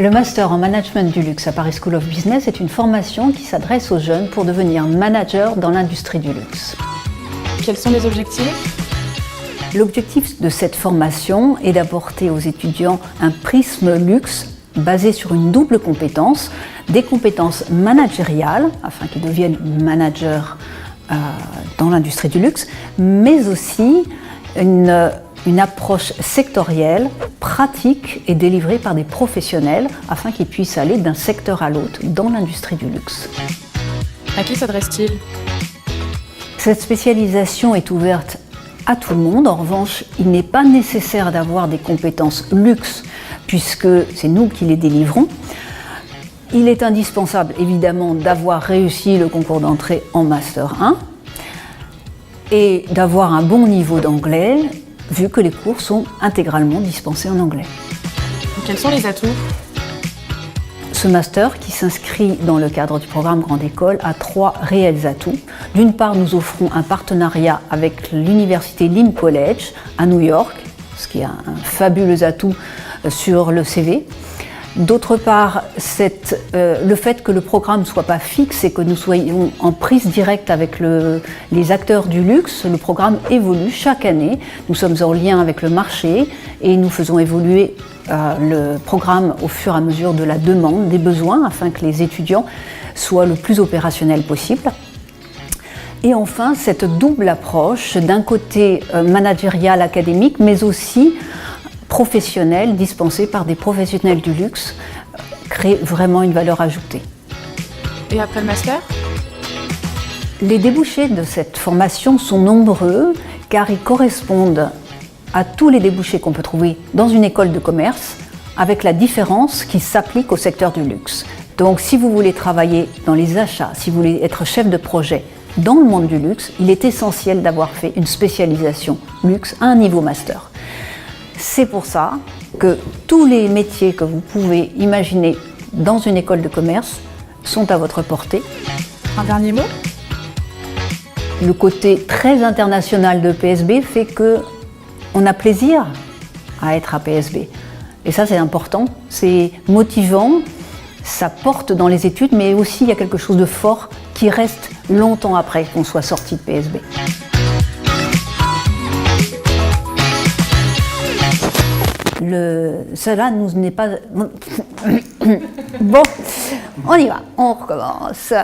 Le Master en Management du Luxe à Paris School of Business est une formation qui s'adresse aux jeunes pour devenir manager dans l'industrie du luxe. Quels sont les objectifs ? L'objectif de cette formation est d'apporter aux étudiants un prisme luxe basé sur une double compétence, des compétences managériales, afin qu'ils deviennent managers dans l'industrie du luxe, mais aussi une approche sectorielle, pratique et délivrée par des professionnels afin qu'ils puissent aller d'un secteur à l'autre dans l'industrie du luxe. À qui s'adresse-t-il ? Cette spécialisation est ouverte à tout le monde. En revanche, il n'est pas nécessaire d'avoir des compétences luxe puisque c'est nous qui les délivrons. Il est indispensable évidemment d'avoir réussi le concours d'entrée en Master 1 et d'avoir un bon niveau d'anglais vu que les cours sont intégralement dispensés en anglais. Quels sont les atouts ? Ce master, qui s'inscrit dans le cadre du programme Grande École, a 3 réels atouts. D'une part, nous offrons un partenariat avec l'université Lynn College à New York, ce qui est un fabuleux atout sur le CV. D'autre part, le fait que le programme ne soit pas fixe et que nous soyons en prise directe avec les acteurs du luxe, le programme évolue chaque année. Nous sommes en lien avec le marché et nous faisons évoluer le programme au fur et à mesure de la demande, des besoins, afin que les étudiants soient le plus opérationnels possible. Et enfin, cette double approche, d'un côté managérial, académique, mais aussi professionnelle, dispensée par des professionnels du luxe, crée vraiment une valeur ajoutée. Et après le master ? Les débouchés de cette formation sont nombreux car ils correspondent à tous les débouchés qu'on peut trouver dans une école de commerce, avec la différence qui s'applique au secteur du luxe. Donc si vous voulez travailler dans les achats, si vous voulez être chef de projet dans le monde du luxe, il est essentiel d'avoir fait une spécialisation luxe à un niveau master. C'est pour ça que tous les métiers que vous pouvez imaginer dans une école de commerce sont à votre portée. Un dernier mot ? Le côté très international de PSB fait qu'on a plaisir à être à PSB. Et ça, c'est important, c'est motivant, ça porte dans les études, mais aussi il y a quelque chose de fort qui reste longtemps après qu'on soit sorti de PSB. Cela nous n'est pas... Bon, on y va, on recommence.